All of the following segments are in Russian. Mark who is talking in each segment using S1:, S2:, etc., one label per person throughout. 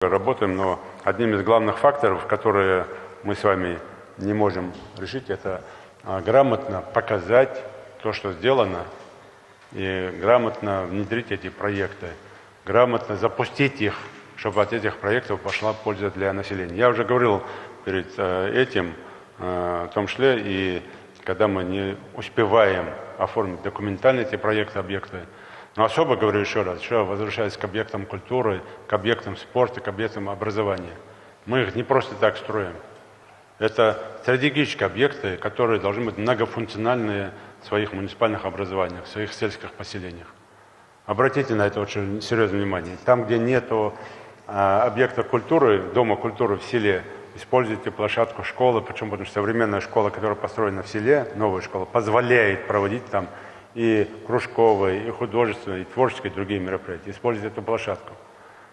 S1: Работаем, но одним из главных факторов, которые мы с вами не можем решить, это грамотно показать то, что сделано, и грамотно внедрить эти проекты, грамотно запустить их, чтобы от этих проектов пошла польза для населения. Я уже говорил перед этим, в том числе, и когда мы не успеваем оформить документально эти проекты, объекты. Но особо говорю еще раз, возвращаясь к объектам культуры, к объектам спорта, к объектам образования. Мы их не просто так строим. Это стратегические объекты, которые должны быть многофункциональные в своих муниципальных образованиях, в своих сельских поселениях. Обратите на это очень серьезное внимание. Там, где нет объекта культуры, дома культуры в селе, используйте площадку школы, почему? Потому что современная школа, которая построена в селе, новая школа, позволяет проводить там и кружковые, и художественные, и творческие, и другие мероприятия. Используйте эту площадку.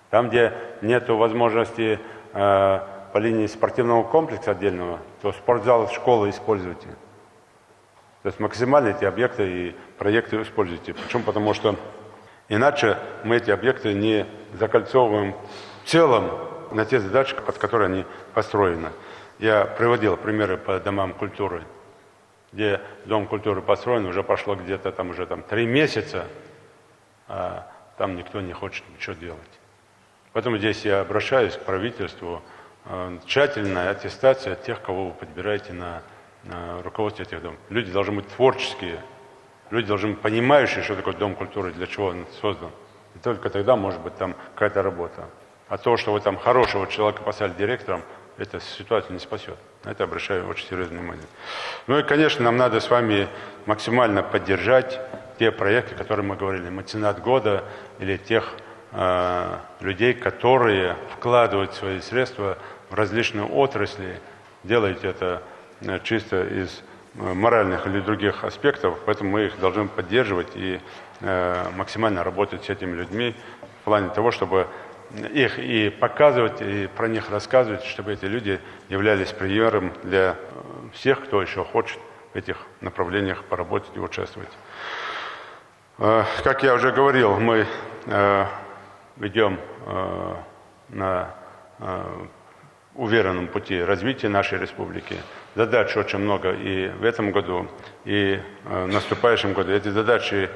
S1: Там, где нет возможности по линии спортивного комплекса отдельного, то спортзал, школы используйте. То есть максимально эти объекты и проекты используйте. Почему? Потому что иначе мы эти объекты не закольцовываем в целом на те задачи, под которые они построены. Я приводил примеры по домам культуры, где дом культуры построен, уже прошло где-то там уже 3 месяца, а там никто не хочет ничего делать. Поэтому здесь я обращаюсь к правительству, тщательная аттестация тех, кого вы подбираете на руководство этих домов. Люди должны быть творческие, люди должны быть понимающие, что такое дом культуры, для чего он создан. И только тогда может быть там какая-то работа. А то, что вы там хорошего человека поставили директором, эта ситуацию не спасет. На это обращаю очень серьезное внимание. Ну и, конечно, нам надо с вами максимально поддержать те проекты, о которых мы говорили, меценат года, или тех людей, которые вкладывают свои средства в различные отрасли, делают это чисто из моральных или других аспектов, поэтому мы их должны поддерживать и максимально работать с этими людьми в плане того, чтобы их и показывать, и про них рассказывать, чтобы эти люди являлись примером для всех, кто еще хочет в этих направлениях поработать и участвовать. Как я уже говорил, мы идем на уверенном пути развития нашей республики. Задач очень много и в этом году, и в наступающем году. Эти задачи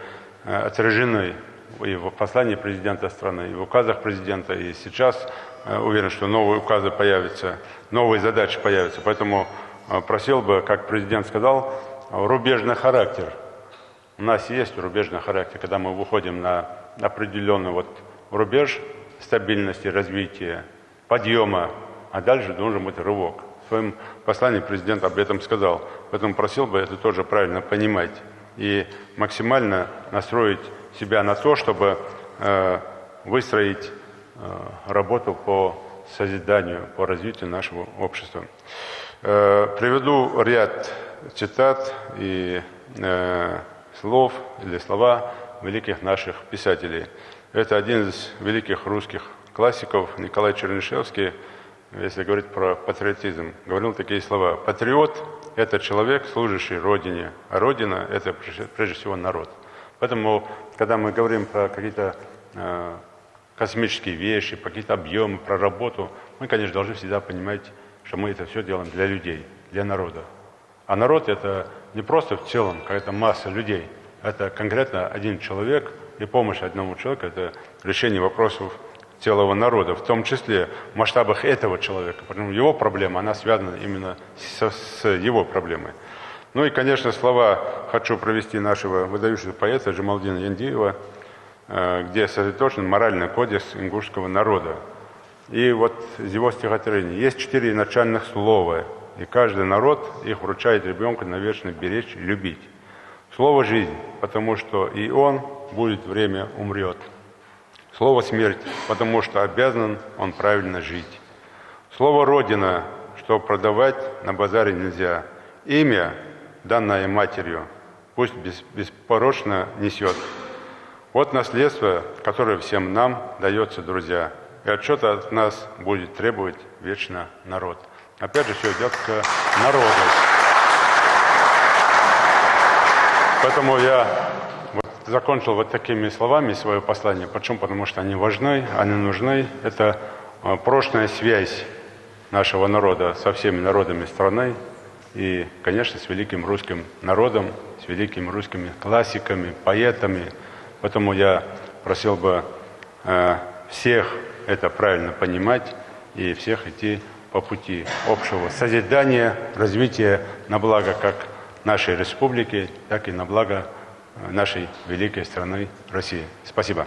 S1: отражены и в послании президента страны, и в указах президента, и сейчас уверен, что новые указы появятся, новые задачи появятся. Поэтому просил бы, как президент сказал, рубежный характер. У нас есть рубежный характер, когда мы выходим на определенный рубеж стабильности, развития, подъема, а дальше должен быть рывок. В своем послании президент об этом сказал. Поэтому просил бы это тоже правильно понимать и максимально настроить себя на то, чтобы выстроить работу по созиданию, по развитию нашего общества. Приведу ряд цитат и слов или слова великих наших писателей. Это один из великих русских классиков, Николай Чернышевский, если говорить про патриотизм, говорил такие слова. Патриот – это человек, служащий Родине, а Родина – это прежде всего народ. Поэтому, когда мы говорим про какие-то космические вещи, про какие-то объемы, про работу, мы, конечно, должны всегда понимать, что мы это все делаем для людей, для народа. А народ – это не просто в целом какая-то масса людей, это конкретно один человек, и помощь одному человеку – это решение вопросов целого народа, в том числе в масштабах этого человека, потому что его проблема, она связана именно с его проблемой. Ну и, конечно, слова хочу провести нашего выдающегося поэта Джамалдина Яндиева, где сосредоточен моральный кодекс ингушского народа. И вот из его стихотворения есть 4 начальных слова, и каждый народ их вручает ребенку навечно беречь и любить. Слово «жизнь», потому что и он будет время умрет. Слово «смерть», потому что обязан он правильно жить. Слово «родина», что продавать на базаре нельзя. Имя, данное матерью, пусть беспорочно несет. Вот наследство, которое всем нам дается, друзья. И отчета от нас будет требовать вечно народ. Опять же, все идет к народу. Поэтому я закончил вот такими словами свое послание. Почему? Потому что они важны, они нужны. Это прочная связь нашего народа со всеми народами страны и, конечно, с великим русским народом, с великими русскими классиками, поэтами. Поэтому я просил бы всех это правильно понимать и всех идти по пути общего созидания, развития на благо как нашей республики, так и на благо нашей великой страны России. Спасибо.